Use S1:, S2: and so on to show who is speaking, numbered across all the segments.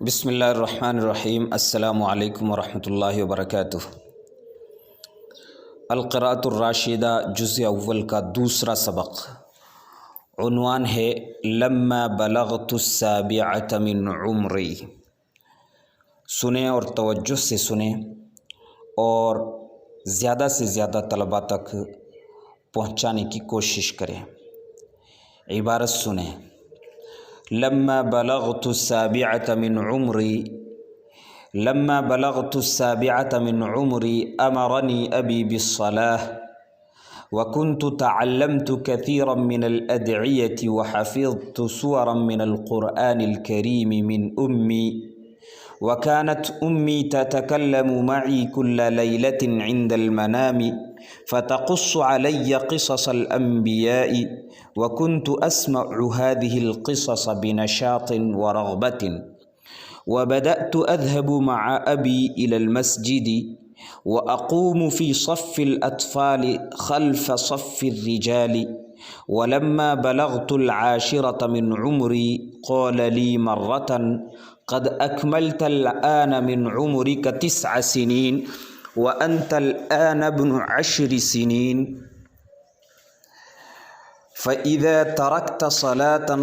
S1: بسم اللہ الرحمن الرحیم۔ السلام علیکم ورحمۃ اللہ وبرکاتہ۔ القراءۃ الراشدہ جزء اول کا دوسرا سبق، عنوان ہے لما بلغت السابعۃ من عمری۔ سنیں اور توجہ سے سنیں اور زیادہ سے زیادہ طلباء تک پہنچانے کی کوشش کریں۔ عبارت سنیں، لما بلغت السابعة من عمري لما بلغت السابعة من عمري أمرني أبي بالصلاة وكنت تعلمت كثيرا من الأدعية وحفظت سورا من القرآن الكريم من أمي وكانت أمي تتكلم معي كل ليلة عند المنام فتقص علي قصص الأنبياء وكنت أسمع هذه القصص بنشاط ورغبة وبدأت أذهب مع أبي إلى المسجد وأقوم في صف الأطفال خلف صف الرجال ولما بلغت العاشرة من عمري قال لي مرة قد أكملت الآن من عمرك 9 سنين وأنت الآن ابن 10 سنين فإذا تركت صلاة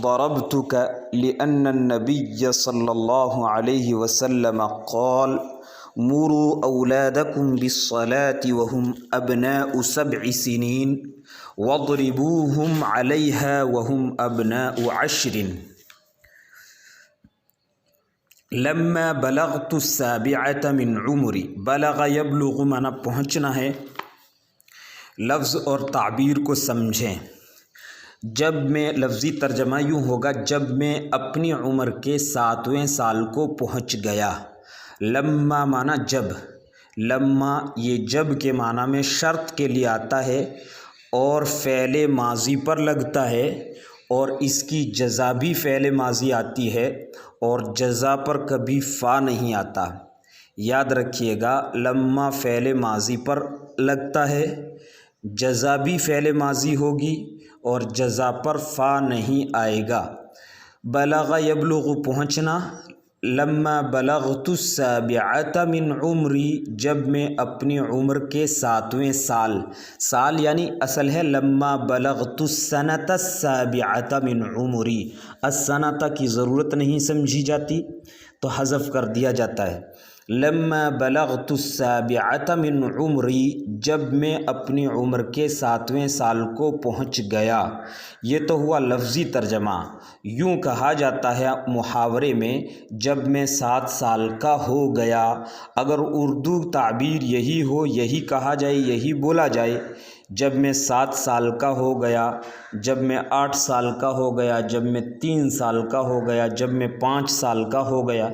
S1: ضربتك لأن النبي صلى الله عليه وسلم قال مروا أولادكم بالصلاة وهم أبناء 7 سنين واضربوهم عليها وهم أبناء 10۔ لما بلغت السابعة من عمری، بلغ یبلغ مانا پہنچنا ہے۔ لفظ اور تعبیر کو سمجھیں۔ جب میں لفظی ترجمہ یوں ہوگا، جب میں اپنی عمر کے 7ویں سال کو پہنچ گیا۔ لما مانا جب، لما یہ جب کے معنی میں شرط کے لیے آتا ہے اور فعل ماضی پر لگتا ہے، اور اس کی جزا بھی فعل ماضی آتی ہے اور جزا پر کبھی فا نہیں آتا۔ یاد رکھیے گا، لما فعل ماضی پر لگتا ہے، جزا بھی فعل ماضی ہوگی اور جزا پر فا نہیں آئے گا۔ بلغ یبلغ پہنچنا، لما بلغت السابعة من عمری جب میں اپنی عمر کے 7ویں سال یعنی اصل ہے لما بلغت السنة السابعة من عمری۔ السنة کی ضرورت نہیں سمجھی جاتی تو حذف کر دیا جاتا ہے۔ لما بلغت السابعة من عمری جب میں اپنی عمر کے 7ویں سال کو پہنچ گیا۔ یہ تو ہوا لفظی ترجمہ۔ یوں کہا جاتا ہے محاورے میں، جب میں 7 سال کا ہو گیا۔ اگر اردو تعبیر یہی ہو، یہی کہا جائے، یہی بولا جائے، جب میں 7 سال کا ہو گیا، جب میں 8 سال کا ہو گیا، جب میں 3 سال کا ہو گیا، جب میں 5 سال کا ہو گیا،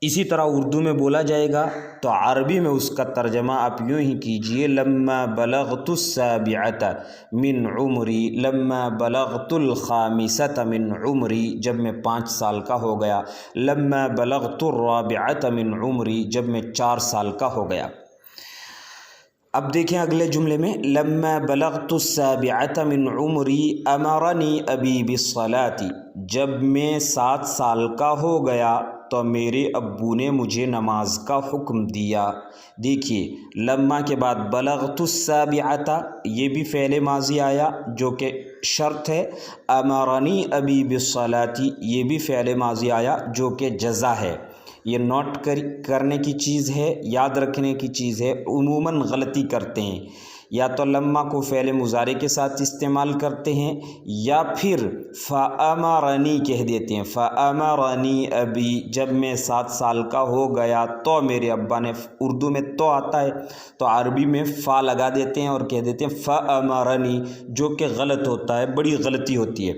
S1: اسی طرح اردو میں بولا جائے گا تو عربی میں اس کا ترجمہ آپ یوں ہی کیجئے، لما بلغت السابعة من عمری لما بلغت الخامسة من عمری جب میں 5 سال کا ہو گیا، لما بلغت الرابعة من عمری جب میں 4 سال کا ہو گیا۔ اب دیکھیں اگلے جملے میں، لما بلغت السابعة من عمری امرنی ابی بالصلاة جب میں 7 سال کا ہو گیا تو میرے ابو نے مجھے نماز کا حکم دیا۔ دیکھیے لما کے بعد بلغت السابعة یہ بھی فعل ماضی آیا جو کہ شرط ہے، امرنی ابی بالصلاة یہ بھی فعل ماضی آیا جو کہ جزا ہے۔ یہ نوٹ کرنے کی چیز ہے، یاد رکھنے کی چیز ہے۔ عموماً غلطی کرتے ہیں، یا تو لما کو فعل مضارع کے ساتھ استعمال کرتے ہیں یا پھر فَأَمَرَنِی کہہ دیتے ہیں۔ فَأَمَرَنِی ابی جب میں 7 سال کا ہو گیا تو میرے ابا نے، اردو میں تو آتا ہے تو عربی میں فا لگا دیتے ہیں اور کہہ دیتے ہیں فَأَمَرَنِی، جو کہ غلط ہوتا ہے، بڑی غلطی ہوتی ہے۔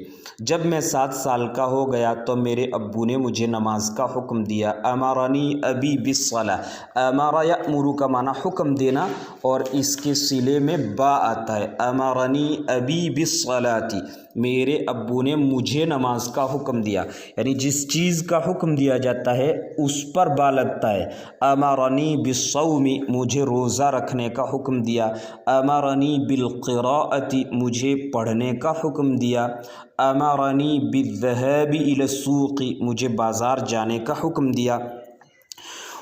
S1: جب میں 7 سال کا ہو گیا تو میرے ابو نے مجھے نماز کا حکم دیا۔ امرنی ابی بالصلاة، امر یأمر کا معنی حکم دینا، اور اس کے صلے में बा आता है। अमरनी अबी बिस्सलाती, मेरे अब्बू ने मुझे नमाज का हुक्म दिया, यानी जिस चीज़ का हुक्म दिया जाता है उस पर बा लगता है। अमरनी बिस्सौमी, मुझे रोज़ा रखने का हुक्म दिया। अमरनी बिलक़िराअती, मुझे पढ़ने का हुक्म दिया। अमरनी बिज़्ज़हाबी इलस्सूक़ी, मुझे बाज़ार जाने का हुक्म दिया।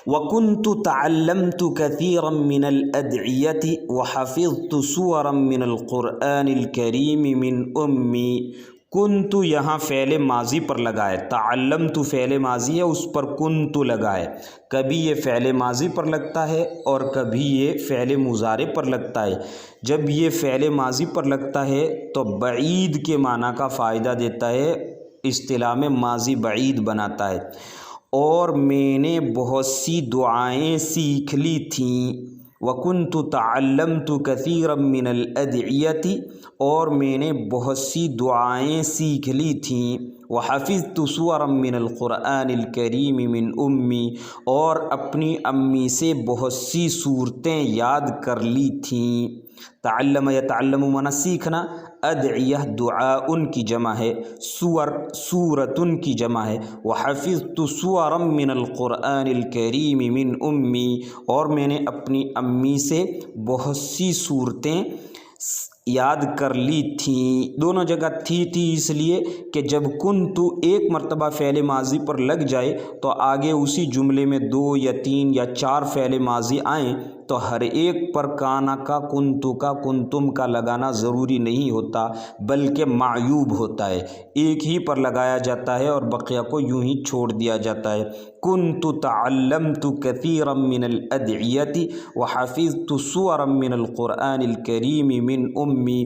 S1: वकुन्तु तअल्लमतु कसीरम मिनल अदइयति व हफ़िज़तु सूरम मिनल क़ुरआनिल करीम मिन उम्मी। कुन्तु यहाँ फ़ेल माजी पर लगा है, तअल्लमतु फ़ेल माजी है उस पर कुन्तु लगा है। कभी ये फ़ेल माजी पर लगता है और कभी ये फ़ेल मुज़ारे पर लगता है। जब ये फ़ेल माजी पर लगता है तो बईद के माना का फ़ायदा देता है, इस्तिलाह में माजी बईद बनाता है। और मैंने बहुत सी दुआएं सीख ली थीं। वकुन्तु तअल्लमतु कसीरम मिनल अदइयति, और मैंने बहुत सी दुआएं सीख ली थीं। व हफ़िज़तु सूरम मिनल क़ुरआनिल करीम मिन उम्मी, और अपनी अम्मी से बहुत सी सूरतें याद कर ली थीं। तअल्लम यतअल्लमु माना सीखना, अदइयह दुआउन की जमा है, सूर सूरतुन की जमा है। व हफ़िज़तु सूरम मिनल क़ुरआनिल करीम मिन उम्मी, और मैंने अपनी अम्मी से बहुत सी सूरतें याद कर ली थी। दोनों जगह थी इसलिए कि जब कुन्तु एक मरतबा फ़ेल माजी पर लग जाए तो आगे उसी जुमले में 2 या 3 या 4 फ़ेल माजी आएँ तो हर एक पर काना का, कुन्तु का, कुन्तुम का लगाना ज़रूरी नहीं होता, बल्कि मायूब होता है। एक ही पर लगाया जाता है और बकिया को यूं ही छोड़ दिया जाता है। कुन्तु तअल्लमतु कसीरम मिनल अदइयति व हफ़िज़तु सूरम मिनल क़ुरआनिल करीम मिन उम्मी।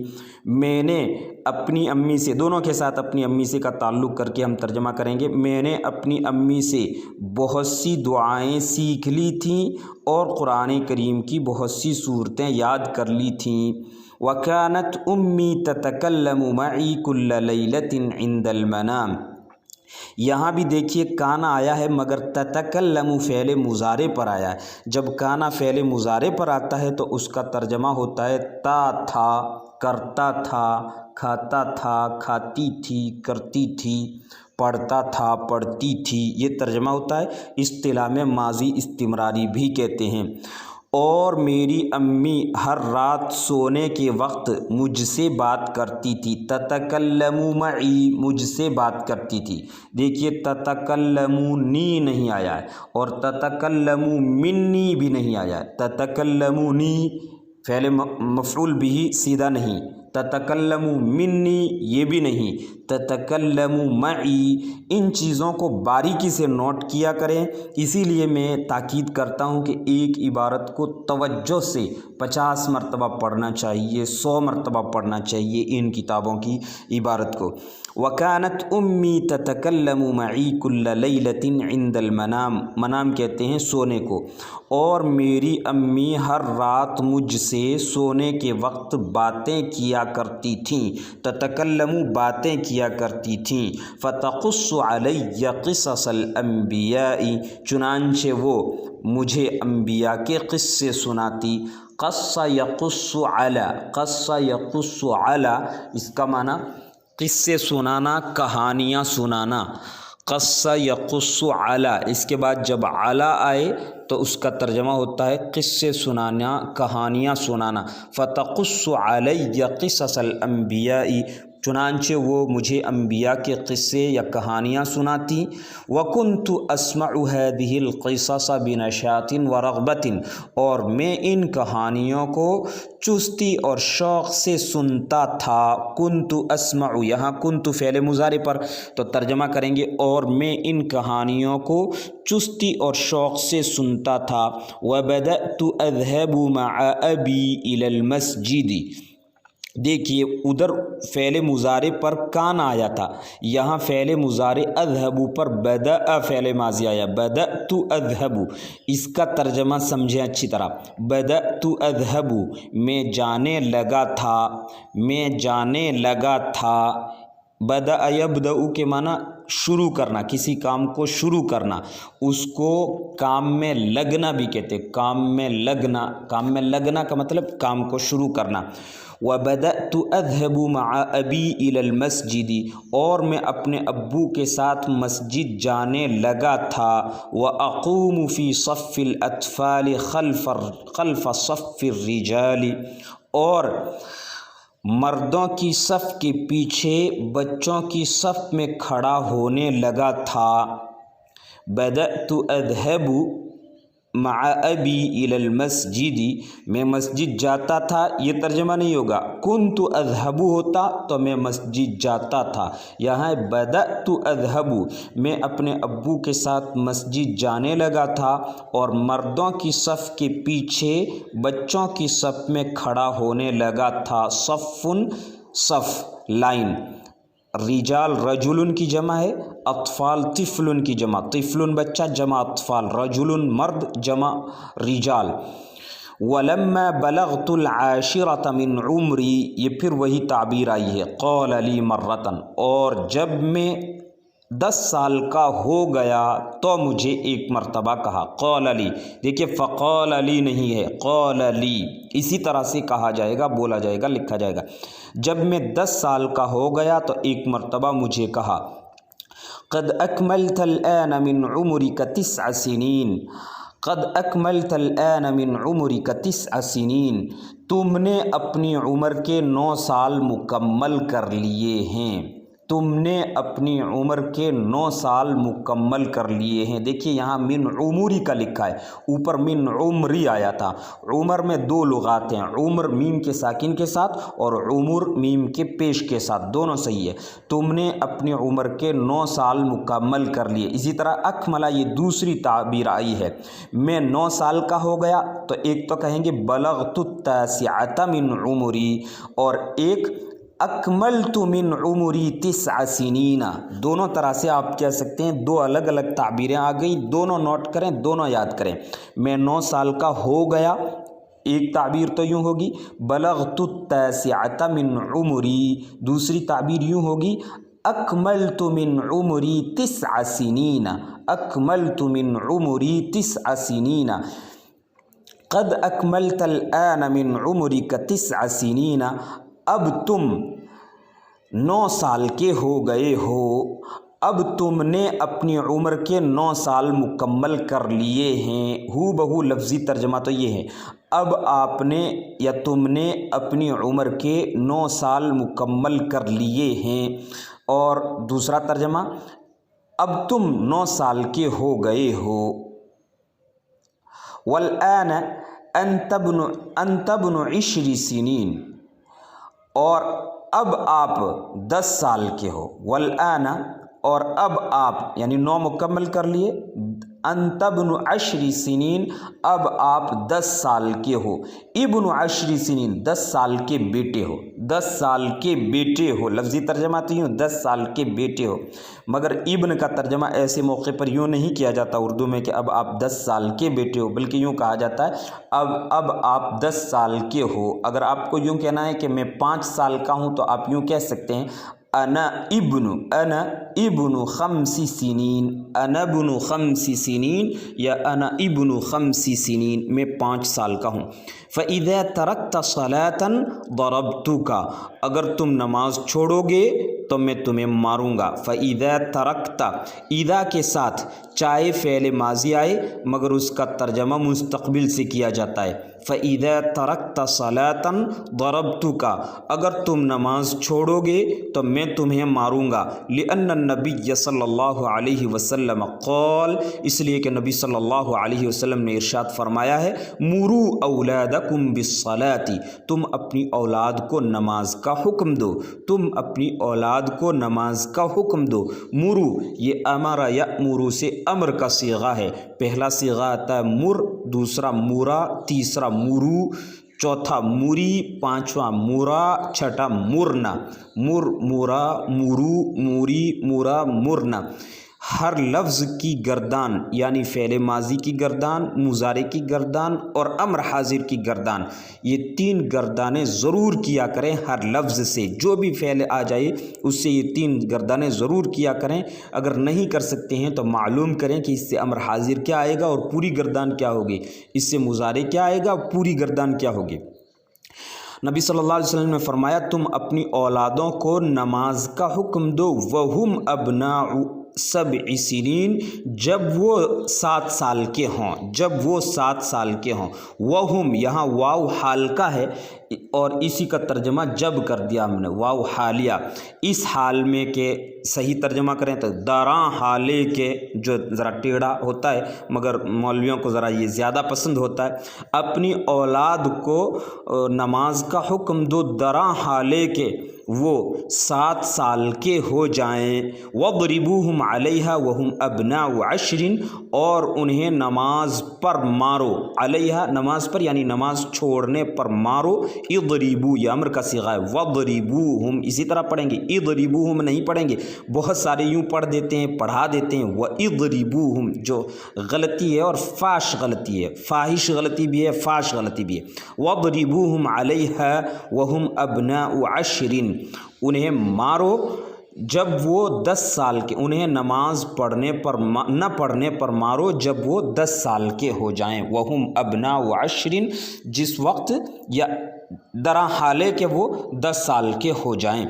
S1: मैंने अपनी अम्मी से, दोनों के साथ अपनी अम्मी से का ताल्लुक़ करके हम तर्जमा करेंगे। मैंने अपनी अम्मी से बहुत सी दुआएं सीख ली थीं और कुरान करीम की बहुत सी सूरतें याद कर ली थीं। वकानत उम्मी ततकल्लमु मई कुल्ल लैलतिन इंदल मनाम। यहाँ भी देखिए काना आया है मगर ततकल्लमु फ़ेल मुज़ारे पर आया है। जब काना फ़ेल मुज़ारे पर आता है तो उसका तर्जमा होता है ता था, करता था, खाता था, खाती थी, करती थी, पढ़ता था, पढ़ती थी, ये तर्जमा होता है। इस्तिलाह में माजी इस्तिमरारी भी कहते हैं। और मेरी अम्मी हर रात सोने के वक्त मुझसे बात करती थी। ततकल्लमु मई, मुझसे बात करती थी। देखिए ततकल्लमुनी नहीं आया है और ततकल्लमु मिन्नी भी नहीं आया है। ततकल्लमुनी फ़ेल मफ़ऊल बिही सीधा नहीं, ततकल्लमु मिन्नी ये भी नहीं, ततकल्लमु मई। इन चीज़ों को बारीकी से नोट किया करें। इसीलिए मैं ताकीद करता हूँ कि एक इबारत को तवज्जो से 50 मरतबा पढ़ना चाहिए, 100 मरतबा पढ़ना चाहिए इन किताबों की इबारत को। वकानत उम्मी ततकल्लमु मई कुल्ल लैलतिन इंदल मनाम, मनाम कहते हैं सोने को। और मेरी अम्मी हर रात मुझसे सोने के वक्त बातें किया करती थीं। ततकल्लमु बातें किया करती थीं। फ़तक़ुस्सु अलैया क़िससल अंबियाई, चुनांचे वो मुझे अंबिया के क़िस्से सुनाती। क़स्सा यक़ुस्सु अला, क़स्सा यक़ुस्सु अला, इसका माना क़िस्से सुनाना, कहानियाँ सुनाना। क़स्सा यक़ुस्सु अला, इसके बाद जब अला आए तो उसका तर्जमा होता है क़िस्से सुनाना, कहानियाँ सुनाना। फ़तक़ुस्सु अलैया क़िससल अंबियाई, चुनांचे वो मुझे अंबिया के क़िस्से या कहानियाँ सुनाती। वकुन्तु अस्मअु हादिहिल क़िसस बिनशातिन व रग़बतिन, और मैं इन कहानियों को चुस्ती और शौक़ से सुनता था। कुन्तु अस्मअु, यहाँ कुन्तु फ़ेल मुज़ारे पर, तो तर्जमा करेंगे और मैं इन कहानियों को चुस्ती और शौक़ से सुनता था। व बदअतु अज़हबु मअ अबी इलल मस्जिदी। देखिए उधर फ़ेल मुज़ारे पर कान आया था, यहाँ फ़ेल मुज़ारे अज़हबु पर बदअ फ़ेल माज़ी आया, बदअतु अज़हबु। इसका तर्जमा समझें अच्छी तरह। बदअतु अज़हबु, मैं जाने लगा था, मैं जाने लगा था। बदा यबदउ के माना शुरू करना, किसी काम को शुरू करना, उसको काम में लगना भी कहते हैं। काम में लगना का मतलब काम को शुरू करना। व बदअतु अज़हबु मआ अबी इलल मस्जिदी, और मैं अपने अब्बू के साथ मस्जिद जाने लगा था। व अक़ूमु फ़ी सफ़िल अत्फ़ाल खल्फ़ सफ़िर रिजाली, और मर्दों की सफ़ के पीछे बच्चों की सफ़ में खड़ा होने लगा था। बदअतु अज़हबु मआ अबी इलल मस्जिदी, मैं मस्जिद जाता था, ये तर्जमा नहीं होगा। कुन्तु अज़हबु होता तो मैं मस्जिद जाता था। यहाँ बदअतु अज़हबु, मैं अपने अब्बू के साथ मस्जिद जाने लगा था और मर्दों की सफ़ के पीछे बच्चों की सफ़ में खड़ा होने लगा था। सफ़ुन सफ़ लाइन, रिजाल रजुलन की जमा है, अत्फ़ाल तिफ़्लुन की जमा, तिफ़्लुन बच्चा जमा अत्फ़ाल, रजुलन मर्द जमा रिजाल। वलम्मा बलगतुल आशिरत मिन उम्री, ये फिर वही ताबीर आई है। क़ाल ली मर्रतन, और जब मैं 10 साल का हो गया तो मुझे एक मर्तबा कहा। क़ाल ली, देखिए फ़क़ाल ली नहीं है, क़ाल ली, इसी तरह से कहा जाएगा, बोला जाएगा, लिखा जाएगा। जब मैं 10 साल का हो गया तो एक मर्तबा मुझे कहा, क़द अकमलतल आन मिन उम्रिक 9 सिनीन, क़द अकमलतल आन मिन उम्रिक 9 सिनीन, तुमने अपनी उम्र के 9 साल मुकम्मल कर लिए हैं। तुमने अपनी उम्र के 9 साल मुकम्मल कर लिए हैं। देखिए यहाँ मिन उमरी का लिखा है, ऊपर मिन उमरी आया था। उमर में 2 लुगात हैं, उम्र मीम के साकिन के साथ और उमुर मीम के पेश के साथ, दोनों सही है। तुमने अपनी उम्र के 9 साल मुकम्मल कर लिए। इसी तरह अकमला, ये दूसरी ताबीर आई है। मैं 9 साल का हो गया तो एक तो कहेंगे बलगतु तासिअत मिन उमरी, और एक अकमलतु मिन उमरी 9 सिनीना। दोनों तरह से आप कह सकते हैं, 2 अलग अलग ताबीरें आ गई, दोनों नोट करें, दोनों याद करें। मैं 9 साल का हो गया, एक ताबीर तो यूँ होगी बलगतु तासिअत मिन उमरी, दूसरी ताबीर यूँ होगी अकमलतु मिन उमरी 9 सिनीना, अकमलतु मिन उमरी 9 सिनीना। क़द अकमलतल आन मिन उमरिक 9 सिनीना, अब तुम 9 साल के हो गए हो, अब तुमने अपनी उम्र के 9 साल मुकम्मल कर लिए हैं। हू बहू लफ्ज़ी तर्जमा तो ये है, अब आपने या तुमने अपनी उम्र के 9 साल मुकम्मल कर लिए हैं। और दूसरा तर्जमा, अब तुम 9 साल के हो गए हो। वल आन अंतब्नु 20 सिनीन, और अब आप 10 साल के हो। वल आना, और अब आप यानी 9 मुकम्मल कर लिए। अंतब्नु 10 सिनीन, अब आप 10 साल के हो। इब्नु 10 सिनीन, 10 साल के बेटे हो, 10 साल के बेटे हो। लफ्ज़ी तर्जमा तो यूँ 10 साल के बेटे हो, मगर इब्न का तर्जमा ऐसे मौके पर यूँ नहीं किया जाता उर्दू में कि अब आप 10 साल के बेटे हो, बल्कि यूँ कहा जाता है अब आप 10 साल के हो। अगर आपको यूँ कहना है कि मैं 5 साल का हूँ तो आप यूँ कह सकते हैं अना इब्नु 5 सिनीन, अना इब्नु 5 सिनीन या अना इब्नु 5 सिनीन, मैं 5 साल का हूँ। फ़इज़ा तरकत सलातन दरबतुका, अगर तुम नमाज छोड़ोगे तो मैं तुम्हें मारूंगा। फ़इज़ा तरकता, ईदा के साथ चाहे फ़ेल माजी आए मगर उसका तर्जमा मुस्तक़बिल से किया जाता है। फ़इज़ा तरकत सलातन दरबतुका, अगर तुम नमाज छोड़ोगे तो मैं तुम्हें मारूंगा। लिअन्न नबी सल्लल्लाहु अलैहि वसल्लम क़ाल, इसलिए कि नबी सल्लल्लाहु अलैहि वसल्लम ने इरशाद फरमाया है, मुरू औलादकुम बिस्सलाती, तुम अपनी औलाद को नमाज का हुक्म दो, तुम अपनी औलाद को नमाज का हुक्म दो। मुरू, ये अमरा यअमुरू से अमर का सीगा है। पहला सीगा आता है मुर, दूसरा मुरा, तीसरा मुरू, चौथा मुरी, पांचवा मुरा, छठा मुरना। मुर, मुरा, मुरू, मुरी, मुरा, मुरना। ہر لفظ کی گردان یعنی فعل ماضی کی گردان، مضارع کی گردان اور امر حاضر کی گردان، یہ 3 گردانیں ضرور کیا کریں ہر لفظ سے۔ جو بھی فعل آ جائے اس سے یہ 3 گردانیں ضرور کیا کریں۔ اگر نہیں کر سکتے ہیں تو معلوم کریں کہ اس سے امر حاضر کیا آئے گا اور پوری گردان کیا ہوگی، اس سے مضارع کیا آئے گا اور پوری گردان کیا ہوگی۔ نبی صلی اللہ علیہ وسلم نے فرمایا تم اپنی اولادوں کو نماز کا حکم دو وہم ابناء 7 سنین، جب وہ 7 سال کے ہوں، جب وہ 7 سال کے ہوں۔ وہم یہاں واو حال کا ہے اور اسی کا ترجمہ جب کر دیا ہم نے، واو حالیہ۔ اس حال میں کہ صحیح ترجمہ کریں تو دراں حالے کے، جو ذرا ٹیڑھا ہوتا ہے مگر مولویوں کو ذرا یہ زیادہ پسند ہوتا ہے۔ اپنی اولاد کو نماز کا حکم دو دراں حالے کے وہ 7 سال کے ہو جائیں۔ وَضْرِبُوهُمْ عَلَيْهَا وَهُمْ أَبْنَاءُ 10 اور انہیں نماز پر مارو، علیہا نماز پر یعنی نماز چھوڑنے پر مارو۔ اضربو یہ امر کا صیغہ ہے، وَضْرِبُوهُمْ اسی طرح پڑھیں گے، اضربوہم نہیں پڑھیں گے، بہت سارے یوں پڑھ دیتے ہیں، پڑھا دیتے ہیں وَاضْرِبُوهُم، جو غلطی ہے اور فاش غلطی ہے، فاحش غلطی بھی ہے، فاش غلطی بھی ہے۔ وَاضْرِبُوهُمْ عَلَيْهَا وَهُمْ أَبْنَاءُ 10 انہیں مارو جب وہ 10 سال کے، انہیں نماز پڑھنے پر نہ پڑھنے پر مارو جب وہ 10 سال کے ہو جائیں۔ وہم ابناء 10 جس وقت یا درا حالے کہ وہ 10 سال کے ہو جائیں۔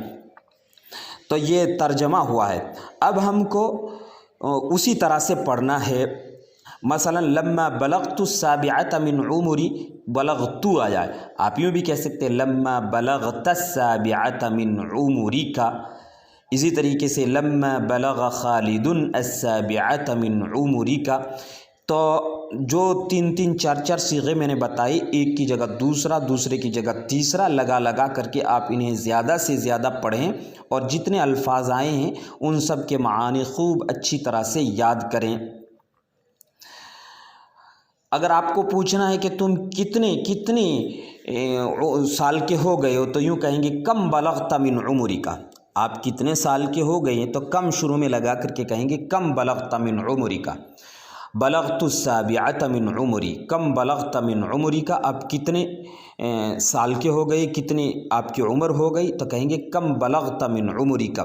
S1: تو یہ ترجمہ ہوا ہے۔ اب ہم کو اسی طرح سے پڑھنا ہے۔ مثلا لما بلغت 7 من عمری، بلغت آ جائے، آپ یوں بھی کہہ سکتے ہیں لما بلغت 7 من عمرک۔ اسی طریقے سے لما بلغ خالد 7 من عمرک۔ تو جو 3 4 صیغے میں نے بتائی، ایک کی جگہ دوسرا، دوسرے کی جگہ تیسرا لگا کر کے آپ انہیں زیادہ سے زیادہ پڑھیں اور جتنے الفاظ آئے ہیں ان سب کے معانی خوب اچھی طرح سے یاد کریں۔ اگر آپ کو پوچھنا ہے کہ تم کتنے سال کے ہو گئے ہو تو یوں کہیں گے کم بلغت من عمرک، آپ کتنے سال کے ہو گئے ہیں تو کم شروع میں لگا کر کے کہیں گے کم بلغت من عمرک۔ بلغت 7 من عمری، کم بلغت من عمرک، آپ کتنے سال کے ہو گئے، کتنی آپ کی عمر ہو گئی تو کہیں گے کم بلغت من عمرک۔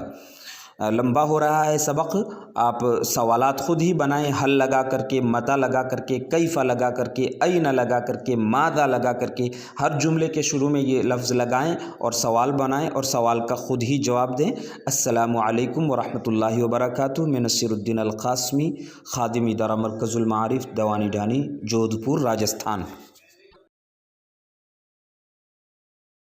S1: لمبا ہو رہا ہے سبق، آپ سوالات خود ہی بنائیں، حل لگا کر کے، متى لگا کر کے، کیف لگا کر کے، این لگا کر کے، ماذا لگا کر کے، ہر جملے کے شروع میں یہ لفظ لگائیں اور سوال بنائیں اور سوال کا خود ہی جواب دیں۔ السلام علیکم ورحمۃ اللہ وبرکاتہ۔ میں نصیر الدین القاسمی، خادم ادارہ مرکز المعارف، دیوانی ڈھانی، جودھ پور، راجستھان۔